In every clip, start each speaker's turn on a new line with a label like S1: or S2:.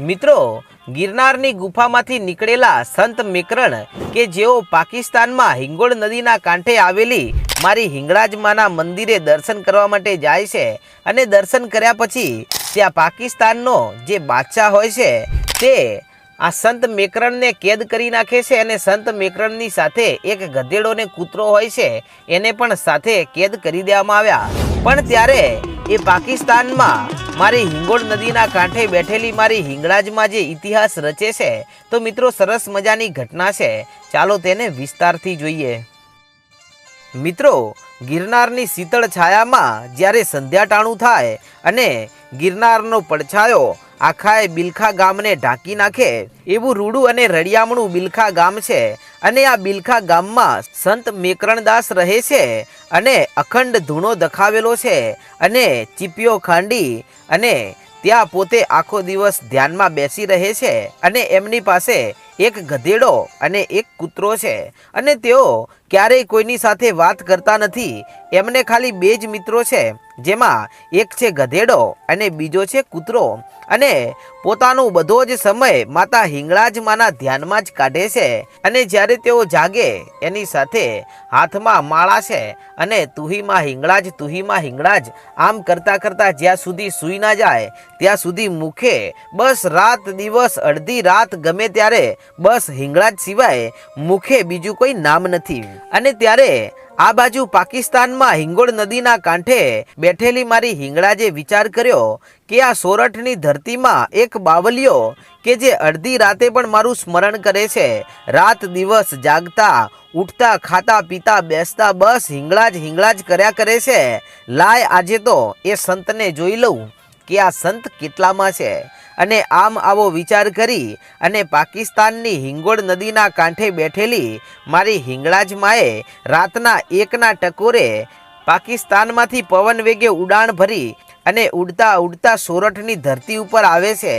S1: મિત્રો, ગિરનારની ગુફામાંથી નીકળેલા સંત મેકરણ કે જેઓ પાકિસ્તાનમાં હિંગોળ નદીના કાંઠે આવેલી મારી હિંગળાજ માના મંદિરે દર્શન કરવા માટે જાય છે અને દર્શન કર્યા પછી ત્યાં પાકિસ્તાનનો જે બાદશાહ હોય છે તે આ સંત મેકરણને કેદ કરી નાખે છે અને સંત મેકરણની સાથે એક ગધેડો ને કૂતરો હોય છે એને પણ સાથે કેદ કરી દેવામાં આવ્યા। પણ ત્યારે એ પાકિસ્તાનમાં મારી હિંગોળ નદીના કાંઠે બેઠેલી મારી હિંગળાજમાં જે ઇતિહાસ રચે છે તો મિત્રો સરસ મજાની ઘટના છે, ચાલો તેને વિસ્તારથી જોઈએ। મિત્રો, ગિરનારની શીતળ છાયામાં જ્યારે સંધ્યાટાણું થાય અને ગિરનારનો પડછાયો આખાએ બિલખા ગામને ઢાંકી નાખે એવું રૂડું અને રળિયામણું બિલખા ગામ છે અને આ બિલખા ગામમાં સંત મેકરણદાસ રહે છે અને અખંડ ધૂણો દખાવેલો છે અને ચીપિયો ખાંડી અને ત્યાં પોતે આખો દિવસ ધ્યાનમાં બેસી રહે છે અને એમની પાસે એક ગધેડો અને એક કૂતરો છે અને તેઓ ક્યારેય કોઈની સાથે વાત કરતા નથી। એમને ખાલી બે જ મિત્રો છે, જેમાં એક છે ગધેડો અને બીજો છે કૂતરો અને પોતાનો બધો જ સમય માતા હિંગળાજ માના ધ્યાનમાં જ કાઢે છે અને જ્યારે તેઓ જાગે એની સાથે હાથમાં માળા છે અને તુહીમાં હિંગળાજ તુહીમાં હિંગળાજ આમ કરતાં કરતાં જ્યાં સુધી સૂઈ ના જાય ત્યાં સુધી મુખે બસ રાત દિવસ અડધી રાત ગમે ત્યારે બસ હિંગળાજ સિવાય મુખે બીજું કોઈ નામ નથી। અને ત્યારે આ બાજુ પાકિસ્તાનમાં હિંગોળ નદીના કાંઠે બેઠેલી મારી હિંગળાજે વિચાર કર્યો કે આ સોરઠની ધરતીમાં એક બાવલિયો કે જે અડધી રાતે પણ મારું સ્મરણ કરે છે, રાત દિવસ જાગતા ઉઠતા ખાતા પીતા બેસતા બસ હિંગળાજ હિંગળાજ કર્યા કરે છે। લાય આજે તો એ સંતને જોઈ લઉં કે આ સંત કેટલામાં છે અને આમ આવો વિચાર કરી અને પાકિસ્તાનની હિંગોળ નદીના કાંઠે બેઠેલી મારી હિંગળાજ માએ રાતના 1ના ટકોરે પાકિસ્તાનમાંથી પવન વેગે ઉડાણ ભરી અને ઉડતા ઉડતા સોરઠની ધરતી ઉપર આવે છે।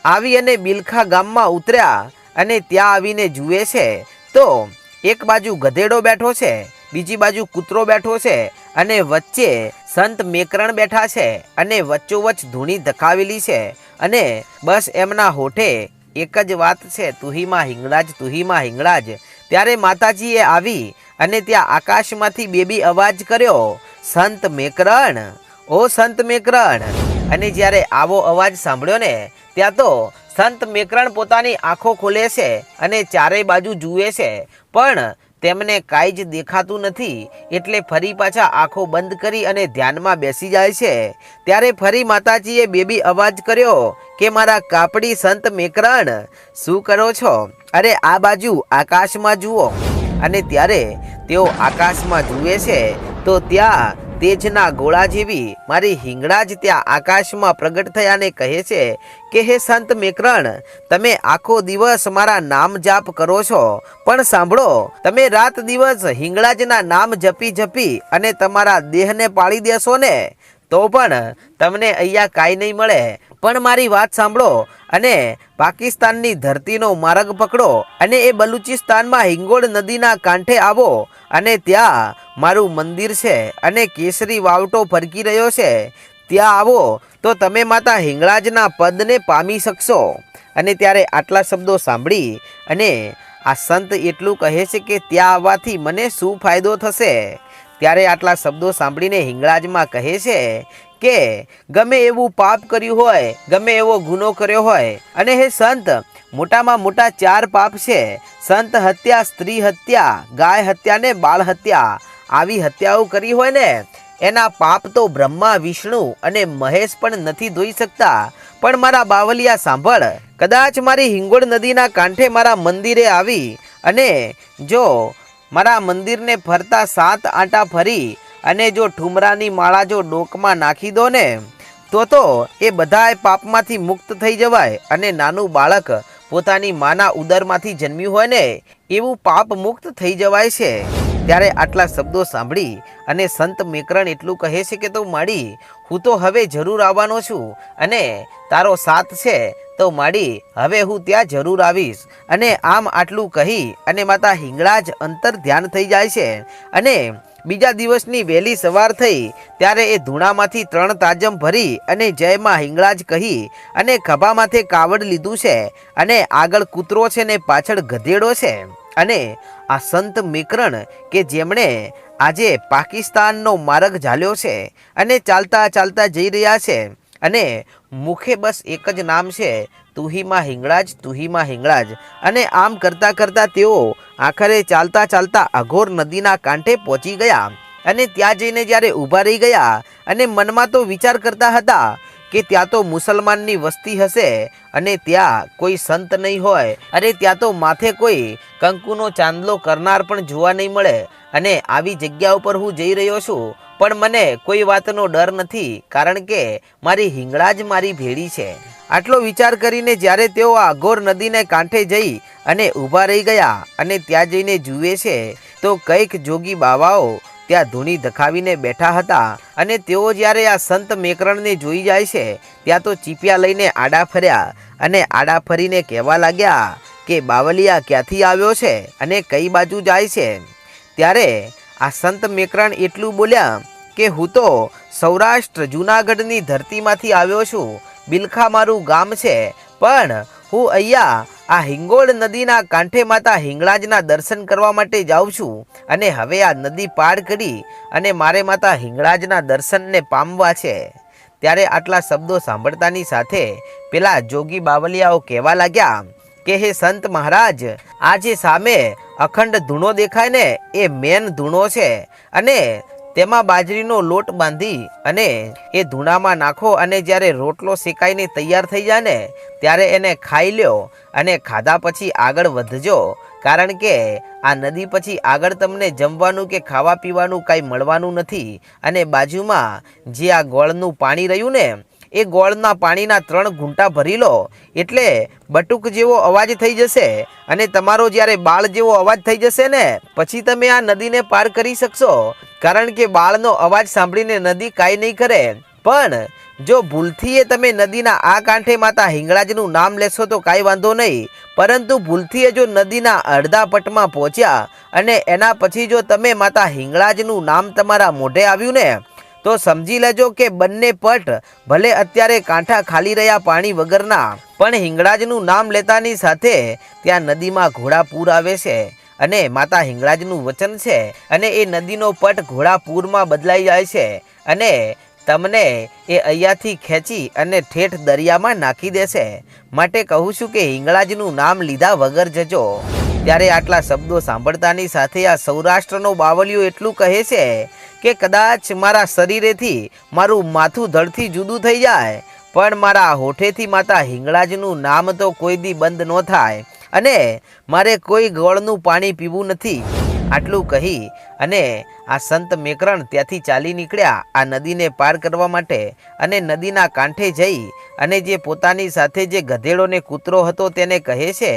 S1: આવી અને બિલખા ગામમાં ઉતર્યા અને ત્યાં આવીને જુએ છે તો એક બાજુ ગધેડો બેઠો છે, બીજી બાજુ કૂતરો બેઠો છે અને વચ્ચે સંત મેકરણ બેઠા છે અને વચ્ચોવચ્ચ ધૂણી ધકાવેલી છે અને બસ એમના હોઠે એક જ વાત છે, તુહીમાં હિંગળાજ તુહીમાં હિંગળાજ। ત્યારે માતાજીએ આવી અને ત્યાં આકાશમાંથી બેબી અવાજ કર્યો, સંત મેકરણ, ઓ સંત મેકરણ। અને જ્યારે આવો અવાજ સાંભળ્યો ને ત્યાં તો સંત મેકરણ પોતાની આંખો ખોલે છે અને ચારેય બાજુ જુએ છે પણ તેમને કાંઈ જ દેખાતું નથી એટલે ફરી પાછા આંખો બંધ કરી અને ધ્યાનમાં બેસી જાય છે। ત્યારે ફરી માતાજીએ બેબી અવાજ કર્યો કે મારા કાપડી સંત મેકરણ શું કરો છો? અરે આ બાજુ આકાશમાં જુઓ। અને ત્યારે તેઓ આકાશમાં જુએ છે તો ત્યાં તેજના ગોળા જેવી મારી હિંગળાજ ત્યાં આકાશમાં પ્રગટ થયાને કહે છે કે હે સંત મેકરણ, તમે આખો દિવસ મારા નામ જાપ કરો છો પણ સાંભળો, તમે રાત દિવસ હિંગળાજના નામ જપી જપી અને તમારા દેહને પાળી દેશો ને તો પણ તમને અહીંયા કાંઈ નહીં મળે, પણ મારી વાત સાંભળો અને પાકિસ્તાનની ધરતીનો માર્ગ પકડો અને એ બલુચિસ્તાનમાં હિંગોળ નદીના કાંઠે આવો અને ત્યાં મારું મંદિર છે અને કેસરી વાવટો ફરકી રહ્યો છે, ત્યાં આવો તો તમે માતા હિંગળાજના પદને પામી શકશો। અને ત્યારે આટલા શબ્દો સાંભળી અને આ સંત એટલું કહે છે કે ત્યાં આવવાથી મને શું ફાયદો થશે? ત્યારે આટલા શબ્દો સાંભળીને હિંગળાજમાં કહે છે કે ગમે એવું પાપ કર્યું હોય, ગમે એવો ગુનો કર્યો હોય અને હે સંત, મોટામાં મોટા 4 પાપ છે, સંત હત્યા, સ્ત્રી હત્યા, ગાય હત્યા ને બાળ હત્યા, આવી હત્યાઓ કરી હોય ને એના પાપ તો બ્રહ્મા, વિષ્ણુ અને મહેશ પણ નથી ધોઈ શકતા। પણ મારા બાવલિયા સાંભળ, કદાચ મારી હિંગોળ નદીના કાંઠે મારા મંદિરે આવી અને જો મારા મંદિરને ફરતા 7 આંટા ફરી અને જો ઠુમરાની માળા જો ડોકમાં નાખી દો ને તો એ બધાય પાપમાંથી મુક્ત થઈ જવાય અને નાનું બાળક પોતાની માના ઉદરમાંથી જન્મ્યું હોય ને એવું પાપ મુક્ત થઈ જવાય છે। ત્યારે આટલા શબ્દો સાંભળી અને સંત મેકરણ એટલું કહે છે કે તો માડી, હું તો હવે જરૂર આવવાનો છું અને તારો સાથ છે તો માડી હવે હું ત્યાં જરૂર આવીશ। અને આમ આટલું કહી અને માતા હિંગળાજ અંતર ધ્યાન થઈ જાય છે અને બીજા દિવસની વહેલી સવાર થઈ ત્યારે એ ધૂણામાંથી 3 તાજમ ભરી અને જયમાં હિંગળાજ કહી અને ખભા માથે કાવડ લીધું છે અને આગળ કૂતરો છે ને પાછળ ગધેડો છે અને આ સંત મેકરણ કે જેમણે આજે પાકિસ્તાનનો માર્ગ ઝાલ્યો છે અને ચાલતા ચાલતા જઈ રહ્યા છે અને મુખે બસ એક જ નામ છે તુહીમાં હિંગળાજ, તુહીમાં હિંગળાજ. અને આમ કરતાં કરતાં તેઓ આખરે ચાલતા ચાલતા અઘોર નદીના કાંઠે પહોંચી ગયા અને ત્યાં જઈને જ્યારે ઊભા રહી ગયા અને મનમાં તો વિચાર કરતા હતા કે ત્યાં તો મુસલમાનની વસ્તી હશે અને ત્યાં કોઈ સંત નહીં હોય, અરે ત્યાં તો માથે કોઈ કંકુનો ચાંદલો કરનાર પણ જોવા નહીં મળે અને આવી જગ્યા ઉપર હું જઈ રહ્યો છું પણ મને કોઈ વાતનો ડર નથી કારણ કે મારી હિંગળાજ મારી ભેળી છે. આટલો વિચાર કરીને જ્યારે તેઓ આ અઘોર નદીને કાંઠે જઈ અને ઊભા રહી ગયા અને ત્યાં જઈને જુએ છે તો કંઈક જોગી બાવાઓ ત્યાં ધૂણી ધખાવીને બેઠા હતા અને તેઓ જ્યારે આ સંત મેકરણને જોઈ જાય છે ત્યાં તો ચીપિયા લઈને આડા ફર્યા અને આડા ફરીને કહેવા લાગ્યા કે બાવલિયા ક્યાંથી આવ્યો છે અને કઈ બાજુ જાય છે. ત્યારે આ સંત મેકરણ એટલું બોલ્યા કે હું તો સૌરાષ્ટ્ર જૂનાગઢની ધરતીમાંથી આવ્યો છું, બિલખા મારું ગામ છે, પણ હું અહીંયા આ હિંગોળ નદીના કાંઠે માતા હિંગળાજના દર્શન કરવા માટે જાઉં છું અને હવે આ નદી પાર કરી અને મારે માતા હિંગળાજના દર્શનને પામવા છે. ત્યારે આટલા શબ્દો સાંભળતાની સાથે પેલા જોગી બાવલિયાઓ કહેવા લાગ્યા કે હે સંત મહારાજ, આ જે સામે અખંડ ધૂણો દેખાય ને એ મેન ધૂણો છે અને તેમાં બાજરીનો લોટ બાંધી અને એ ધૂણામાં નાખો અને જ્યારે રોટલો શેકાઈને તૈયાર થઈ જાય ને ત્યારે એને ખાઈ લ્યો અને ખાધા પછી આગળ વધજો કારણ કે આ નદી પછી આગળ તમને જમવાનું કે ખાવા પીવાનું કાંઈ મળવાનું નથી. અને બાજુમાં જે આ ગોળનું પાણી રહ્યું ને એ ગોળના પાણીના 3 ઘૂંટા ભરી લો એટલે બટુક જેવો અવાજ થઈ જશે અને તમારો જ્યારે બાળ જેવો અવાજ થઈ જશે ને પછી તમે આ નદીને પાર કરી શકશો કારણ કે બાળનો અવાજ સાંભળીને નદી કાંઈ નહીં કરે. પણ જો ભૂલથી તમે નદીના આ કાંઠે માતા હિંગળાજનું નામ લેશો તો કાંઈ વાંધો નહીં, પરંતુ ભૂલથી જો નદીના અડધા પટમાં પહોંચ્યા અને એના પછી જો તમે માતા હિંગળાજનું નામ તમારા મોઢે આવ્યું ને તો સમજી લેજો કે બંને પટ ભલે અત્યારે કાંઠા ખાલી રહ્યા પાણી વગરના, પણ હિંગળાજનું નામ લેતાની સાથે ત્યાં નદીમાં ઘોડાપૂર આવે છે અને માતા હિંગળાજનું વચન છે અને એ નદીનો પટ ઘોડાપૂરમાં બદલાઈ જાય છે અને તમને એ અહીંયાથી ખેંચી અને ઠેઠ દરિયામાં નાખી દેશે. માટે કહું છું કે હિંગળાજનું નામ લીધા વગર જજો. ત્યારે આટલા શબ્દો સાંભળતાની સાથે આ સૌરાષ્ટ્રનો બાવલિયો એટલું કહે છે કે કદાચ મારા શરીરેથી મારું માથું ધડથી જુદું થઈ જાય પણ મારા હોઠેથી માતા હિંગળાજનું નામ તો કોઈ દી બંધ ન થાય અને મારે કોઈ ગોળનું પાણી પીવું નથી. આટલું કહી અને આ સંત મેકરણ ત્યાંથી ચાલી નીકળ્યા આ નદીને પાર કરવા માટે અને નદીના કાંઠે જઈ અને જે પોતાની સાથે જે ગધેડો ને કૂતરો હતો તેને કહે છે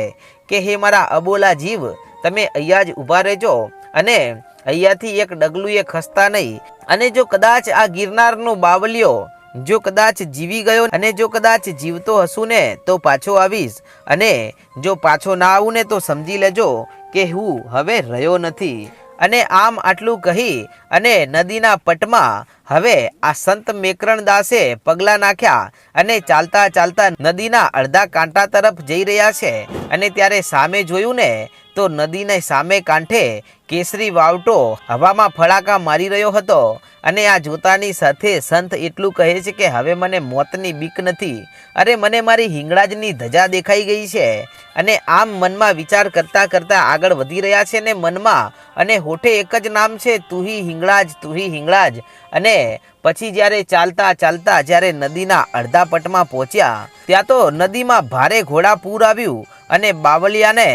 S1: કે હે મારા અબોલા જીવ, તમે અહીંયા જ ઊભા રહેજો અને અહીંયાથી એક ડગલું એ ખસતા નહીં અને જો કદાચ આ ગિરનારનો બાવલિયો જો કદાચ જીવી ગયો અને જો કદાચ જીવતો હશું ને તો પાછો આવીશ અને જો પાછો ના આવું ને તો સમજી લેજો કે હું હવે રહ્યો નથી. અને આમ આટલું કહી અને નદીના પટમાં હવે આ સંત મેકરણ દાસે પગલાં નાખ્યા અને ચાલતા ચાલતા નદીના અડધા કાંઠા તરફ જઈ રહ્યા છે. અને ત્યારે સામે જોયું ને તો નદીને સામે કાંઠે કેસરી વાવટો હવામાં ફડાકા મારી રહ્યો હતો અને આ જોતાની સાથે સંત એટલું કહે છે કે હવે મને મોતની બીક નથી, અરે મને મારી હિંગળાજની ધજા દેખાઈ ગઈ છે. અને આમ મનમાં વિચાર કરતાં કરતાં આગળ વધી રહ્યા છે ને મનમાં અને હોઠે એક જ નામ છે તુહી હિંગળાજ, તુહી હિંગળાજ. અને પછી જ્યારે ચાલતા ચાલતા જ્યારે નદીના અડધા પટમાં પહોંચ્યા ત્યાં તો નદીમાં ભારે ઘોડાપૂર આવ્યું અને બાવલિયાને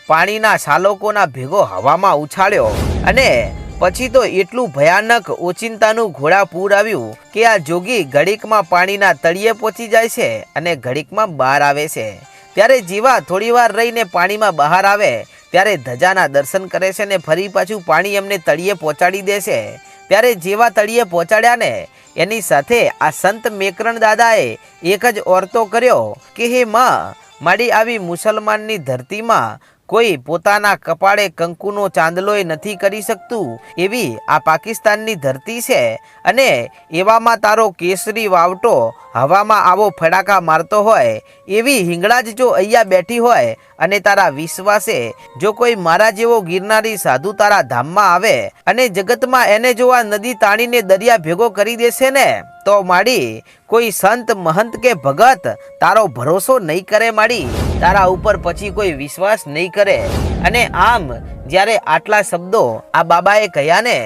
S1: પાણીના શાલોકોના ભેગો હવામાં ઉછાળ્યો અને પછી તો એટલું ભયાનક ઓચિંતાનું ઘોડાપૂર આવ્યું કે આ જોગી ઘડીકમાં પાણીના તળિયે પહોંચી જાય છે અને ઘડીકમાં બહાર આવે છે. ત્યારે જેવા થોડીવાર રહીને પાણીમાં બહાર આવે ત્યારે ધજાના દર્શન કરે છે ને ફરી પાછું પાણી એમને તળિયે પહોંચાડી દે છે. ત્યારે જેવા તળિયે પહોંચાડ્યા ને એની સાથે આ સંત મેકરણ દાદાએ એક જ ઓરતો કર્યો કે હે માં, મારી આવી મુસલમાનની ધરતીમાં કોઈ પોતાના કપાળે કંકુનો ચાંદલોય નથી કરી શકતું એવી આ પાકિસ્તાનની ધરતી છે અને એવામાં તારો કેસરી વાવટો હવામાં આવો ફડાકા મારતો હોય એવી હિંગળાજ જો અહીંયા બેઠી હોય અને તારા વિશ્વાસે જો કોઈ મારા જેવો ગિરનારી સાધુ તારા ધામમાં આવે અને જગતમાં એને જો આ નદી તાણીને દરિયા ભેગો કરી દેશે ને તો માડી કોઈ સંત મહંત કે ભગત તારો ભરોસો નહીં કરે માડી, તારા ઉપર પછી કોઈ વિશ્વાસ નહીં કરે। અને આમ જ્યારે આટલા શબ્દો આ બાબાએ કહ્યા ને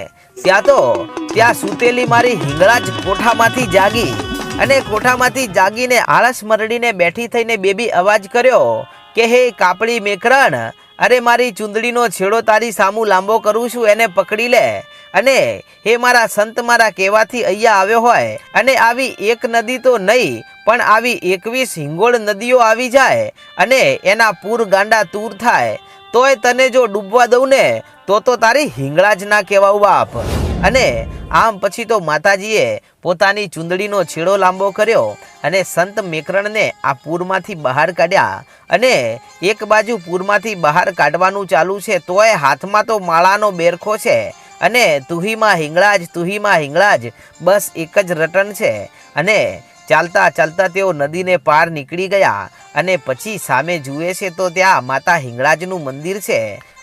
S1: ત્યાં સૂતેલી મારી હિંગળાજ કોઠામાંથી જાગી અને કોઠામાંથી જાગીને આળસ મરડીને બેઠી થઈને બેબી અવાજ કર્યો કે હે કાપડી મેકરણ, અરે મારી ચૂંદડીનો છેડો તારી સામું લાંબો કરું છું, એને પકડી લે। અને હે મારા સંત મારા કહેવાથી અહીંયા આવ્યો હોય અને આવી એક નદી તો નહીં પણ આવી 21 હિંગોળ નદીઓ આવી જાય અને એના પૂર ગાંડા તૂર થાય તોય તને જો ડૂબવા દઉં ને તો તારી હિંગળાજ ના કહેવાઉં બાપ। અને આમ પછી તો માતાજીએ પોતાની ચૂંદડીનો છેડો લાંબો કર્યો અને સંત મેકરણને આ પૂરમાંથી બહાર કાઢ્યા અને એક બાજુ પૂરમાંથી બહાર કાઢવાનું ચાલુ છે તોય હાથમાં તો માળાનો બેરખો છે અને તુહીમાં હિંગળાજ બસ એક જ રટન છે। અને ચાલતા ચાલતા તેઓ નદીને પાર નીકળી ગયા અને પછી સામે જુએ છે તો ત્યાં માતા હિંગળાજનું મંદિર છે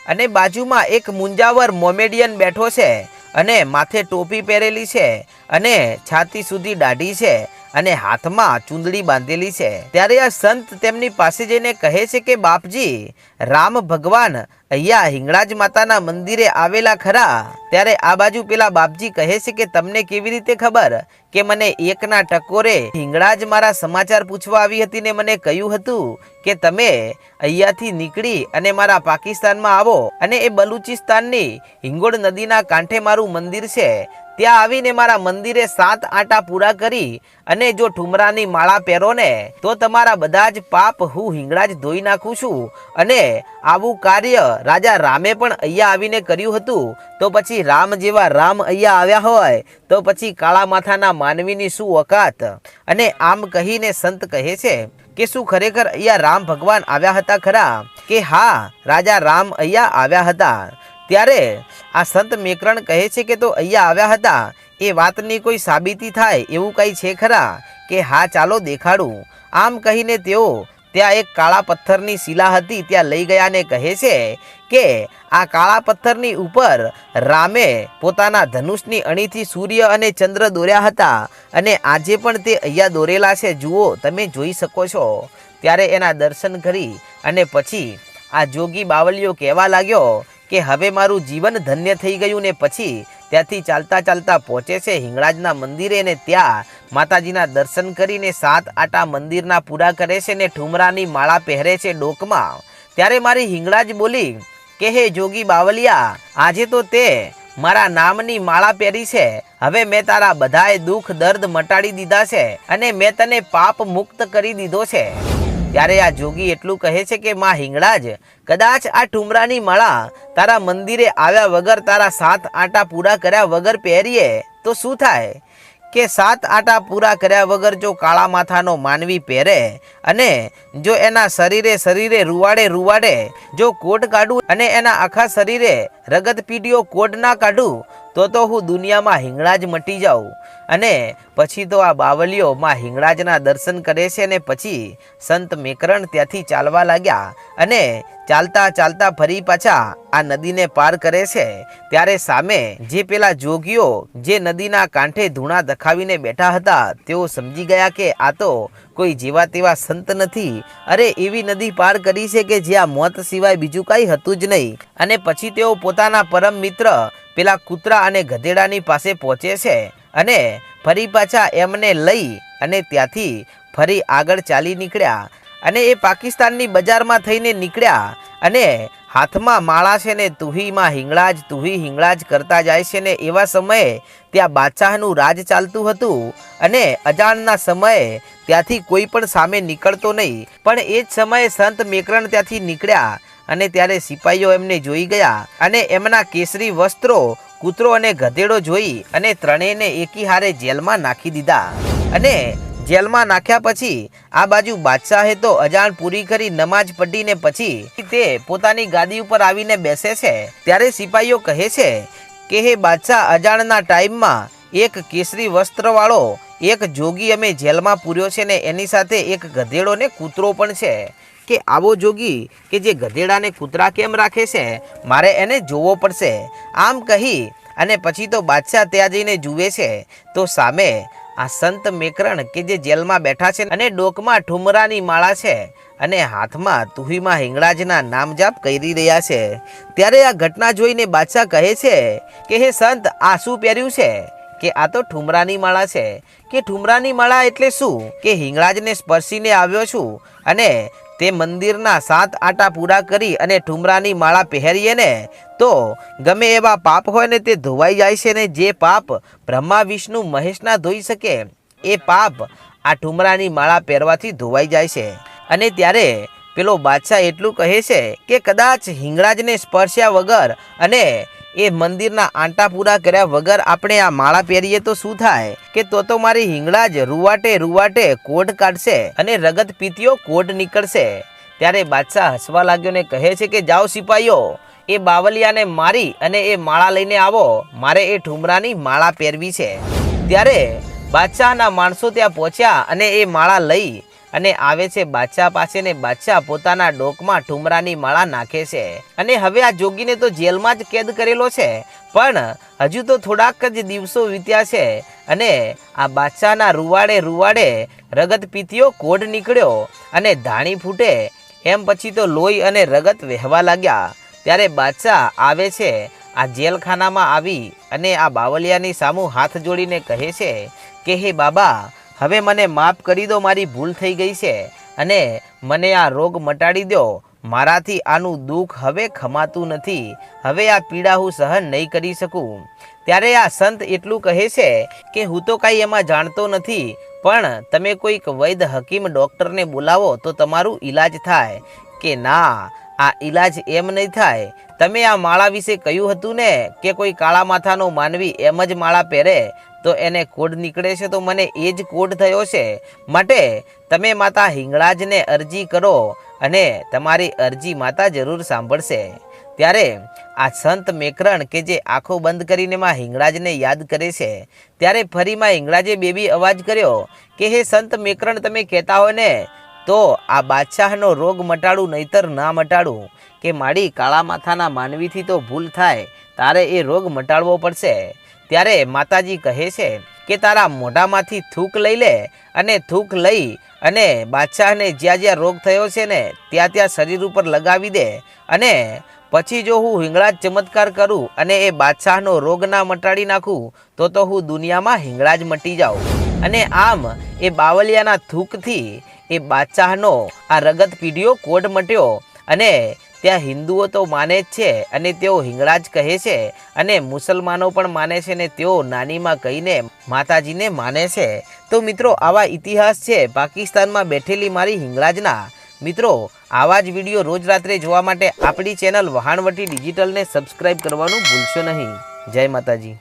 S1: અને બાજુમાં એક મુંજાવર મોમેડિયન બેઠો છે અને માથે ટોપી પહેરેલી છે અને છાતી સુધી દાઢી છે અને હાથમાં ચૂંદડી બાંધેલી છે। ત્યારે આ સંત તેમની પાસે જઈને કહે છે કે બાપજી, રામ ભગવાન અહીંયા હિંગળાજ માતાના મંદિરે આવેલા ખરા? ત્યારે આ બાજુ પેલા બાપજી કહે છે કે તમને કેવી રીતે ખબર કે મને એકના ટકોરે હિંગળાજ મારા સમાચાર પૂછવા આવી હતી ને મને કહ્યું હતું કે તમે અહીંયાથી નીકળી અને મારા પાકિસ્તાનમાં આવો અને એ બલુચિસ્તાનની હિંગોળ નદીના કાંઠે મારું મંદિર છે ત્યાં આવીને મારા મંદિરે 7 આંટા પૂરા કરી અને જો ઠુમરાની માળા પહેરો ને તો તમારા બધા જ પાપ હું હિંગળાજ ધોઈ નાખું છું। અને આવું કાર્ય રાજા રામે પણ અહીંયા આવીને કર્યું હતું તો પછી રામ જેવા રામ અહીંયા આવ્યા હોય તો પછી કાળા માથાના માનવીની શું ઓકાત। અને આમ કહીને સંત કહે છે કે શું ખરેખર અહીંયા રામ ભગવાન આવ્યા હતા ખરા? કે હા, રાજા રામ અહીંયા આવ્યા હતા। ત્યારે આ સંત મેકરણ કહે છે કે તો અહીંયા આવ્યા હતા એ વાતની કોઈ સાબિતી થાય એવું કંઈ છે ખરા? કે હા, ચાલો દેખાડું। આમ કહીને તેઓ ત્યાં એક કાળા પથ્થરની શિલા હતી ત્યાં લઈ ગયા ને કહે છે કે આ કાળા પથ્થરની ઉપર રામે પોતાના ધનુષની અણીથી સૂર્ય અને ચંદ્ર દોર્યા હતા અને આજે પણ તે અહીંયા દોરેલા છે, જુઓ તમે જોઈ શકો છો। ત્યારે એના દર્શન કરી અને પછી આ જોગી બાવલીઓ કહેવા લાગ્યો કે હવે મારું જીવન ધન્ય થઈ ગયું ને પછી ત્યાંથી ચાલતા ચાલતા પહોંચે છે હિંગળાજના મંદિરે ને ત્યાં માતાજીના દર્શન કરીને 7 આંટા મંદિરના પૂરા કરે છે ને ઠુમરાની માળા પહેરે છે ડોકમાં। ત્યારે મારી હિંગળાજ બોલી કે હે જોગી બાવલિયા, આજે તો તે મારા નામની માળા પહેરી છે, હવે મેં તારા બધાય દુઃખ દર્દ મટાડી દીધા છે અને મેં તને પાપ મુક્ત કરી દીધો છે। ત્યારે આ જોગી એટલું કહે છે કે માં હિંગળાજ, કદાચ આ ઠુમરાની માળા તારા મંદિરે આવ્યા વગર તારા 7 આંટા પૂરા કર્યા વગર પહેરીએ તો શું થાય? કે 7 આંટા પૂરા કર્યા વગર જો કાળા માથાનો માનવી પહેરે અને જો એના શરીરે રૂવાડે જો કોટ કાઢું અને એના આખા શરીરે રગત પીડીઓ કોટ ના કાઢું તો હું દુનિયામાં હિંગળાજ મટી જાઉં। અને પછી તો આ બાવલીઓ માં હિંગળાજના દર્શન કરે છે અને પછી સંત મેકરણ ત્યાંથી ચાલવા લાગ્યા અને ચાલતા ચાલતા ફરી પાછા આ નદીને પાર કરે છે। ત્યારે સામે જે પેલા જોગીઓ જે નદીના કાંઠે ધૂણા દખાવીને બેઠા હતા તેઓ સમજી ગયા કે આ તો કોઈ જેવા તેવા સંત નથી, અરે એવી નદી પાર કરી છે કે જ્યાં મોત સિવાય બીજું કંઈ હતું જ નહીં। અને પછી તેઓ પોતાના પરમ મિત્ર પેલા કૂતરા અને ગધેડાની પાસે પહોંચે છે અને ફરી પાછા એમને લઈ અને ત્યાંથી ફરી આગળ ચાલી નીકળ્યા અને એ પાકિસ્તાનની બજારમાં થઈને નીકળ્યા અને હાથમાં માળા છે ને તુહીમાં હિંગળાજ કરતા જાય છે ને એવા સમયે ત્યાં બાદશાહનું રાજ ચાલતું હતું અને અજાણના સમયે ત્યાંથી કોઈ પણ સામે નીકળતો નહીં। પણ એ જ સમયે સંત મેકરણ ત્યાંથી નીકળ્યા અને ત્યારે સિપાહીઓ એમને જોઈ ગયા અને એમના કેસરી વસ્ત્રો કૂતરો અને ગધેડો જોઈ અને ત્રણેયને એકી હારે જેલમાં નાખી દીધા। અને જેલમાં નાખ્યા પછી આ બાજુ બાદશાહે તો અજાણ પૂરી કરી નમાજ પઢીને પછી તે પોતાની ગાદી ઉપર આવીને બેસે છે। ત્યારે સિપાહીઓ કહે છે કે હે બાદશાહ, અજાણના ટાઈમમાં એક કેસરી વસ્ત્રવાળો એક જોગી અમે જેલમાં પૂર્યો છે ને એની સાથે એક ગધેડો ને કૂતરો પણ છે કે આવો જોગી કે જે ગધેડાને કૂતરા કેમ રાખે છે, મારે એને જોવો પડશે। આમ કહી અને પછી તો બાદશાહ ત્યાં જઈને જુએ છે તો સામે આ સંત મેકરણ કે જે જેલમાં બેઠા છે અને ડોકમાં ઠુમરાની માળા છે અને હાથમાં તુહીમાં હિંગળાજના નામ જાપ કરી રહ્યા છે। ત્યારે આ ઘટના જોઈને બાદશાહ કહે છે કે હે સંત, આ શું પહેર્યું છે? કે આ તો ઠુમરાની માળા છે। કે ઠુમરાની માળા એટલે શું? કે હિંગળાજને સ્પર્શીને આવ્યો છું અને તે મંદિરના 7 આટા પૂરા કરી અને ઠુમરાની માળા પહેરીએ ને તો ગમે એવા પાપ હોય ને તે ધોવાઈ જાય છે ને જે પાપ બ્રહ્મા વિષ્ણુ મહેશના ધોઈ શકે એ પાપ આ ઠુમરાની માળા પહેરવાથી ધોવાઈ જાય છે। અને ત્યારે પેલો બાદશાહ એટલું કહે છે કે કદાચ હિંગળાજને સ્પર્શ્યા વગર અને એ મંદિરના આંટા પૂરા કર્યા વગર આપણે આ માળા પહેરીએ તો શું થાય? કે તો મારી હિંગળાજ રૂવાટે કોડ કાઢશે અને રગત પીતીઓ કોડ નીકળશે। ત્યારે બાદશાહ હસવા લાગ્યો ને કહે છે કે જાઓ સિપાહીઓ, એ બાવલિયાને મારી અને એ માળા લઈને આવો, મારે એ ઠુમરાની માળા પહેરવી છે। ત્યારે બાદશાહના માણસો ત્યાં પહોંચ્યા અને એ માળા લઈ અને આવે છે બાદશાહ પાસે ને બાદશાહ પોતાના ડોકમાં ઠુમરાની માળા નાખે છે। અને હવે આ જોગીને તો જેલમાં જ કેદ કરેલો છે, પણ હજુ તો થોડાક જ દિવસો વીત્યા છે અને આ બાદશાહના રૂવાડે રગત પીતીઓ કોડ નીકળ્યો અને ધાણી ફૂટે એમ પછી તો લોહી અને રગત વહેવા લાગ્યા। ત્યારે બાદશાહ આવે છે આ જેલખાનામાં આવી અને આ બાવલિયાની સામું હાથ જોડીને કહે છે કે હે બાબા, હવે મને માફ કરી દો, મારી ભૂલ થઈ ગઈ છે અને મને આ રોગ મટાડી દો, મારાથી આનું દુઃખ હવે ખમાતું નથી, હવે આ પીડા હું સહન નહીં કરી શકું। ત્યારે આ સંત એટલું કહે છે કે હું તો કાંઈ એમાં જાણતો નથી, પણ તમે કોઈક વૈદ્ય હકીમ ડૉક્ટરને બોલાવો તો તમારું ઈલાજ થાય। કે ના, આ ઈલાજ એમ નહીં થાય, તમે આ માળા વિશે કહ્યું હતું ને કે કોઈ કાળા માથાનો માનવી એમ જ માળા પહેરે તો એને કોડ નીકળે છે, તો મને એ જ કોડ થયો છે, માટે તમે માતા હિંગળાજને અરજી કરો અને તમારી અરજી માતા જરૂર સાંભળશે। ત્યારે આ સંત મેકરણ કે જે આંખો બંધ કરીને માં હિંગળાજને યાદ કરે છે ત્યારે ફરીમાં હિંગળાજે બેબી અવાજ કર્યો કે હે સંત મેકરણ, તમે કહેતા હોય ને તો આ બાદશાહનો રોગ મટાડું નહીતર ના મટાડું, કે મારી કાળા માથાના માનવીથી તો ભૂલ થાય, તારે એ રોગ મટાડવો પડશે। ત્યારે માતાજી કહે છે કે તારા મોઢામાંથી થૂક લઈ લે અને થૂક લઈ અને બાદશાહને જ્યાં જ્યાં રોગ થયો છે ને ત્યાં શરીર ઉપર લગાવી દે અને પછી જો હું હિંગળાજ ચમત્કાર કરું અને એ બાદશાહનો રોગ ના મટાડી નાખું તો હું દુનિયામાં હિંગળાજ મટી જાઉં। અને આમ એ બાવલિયાના થૂકથી એ બાદશાહનો આ રગત પીઢીઓ કોડ મટ્યો અને ત્યાં હિન્દુઓ તો માને જ છે અને તેઓ હિંગળાજ કહે છે અને મુસલમાનો પણ માને છે ને તેઓ નાનીમાં કહીને માતાજીને માને છે। તો મિત્રો, આવા ઇતિહાસ છે પાકિસ્તાનમાં બેઠેલી મારી હિંગળાજના। મિત્રો, આવા જ વિડીયો રોજ રાત્રે જોવા માટે આપણી ચેનલ વહાણવટી ડિજિટલને સબસ્ક્રાઈબ કરવાનું ભૂલશો નહીં। જય માતાજી।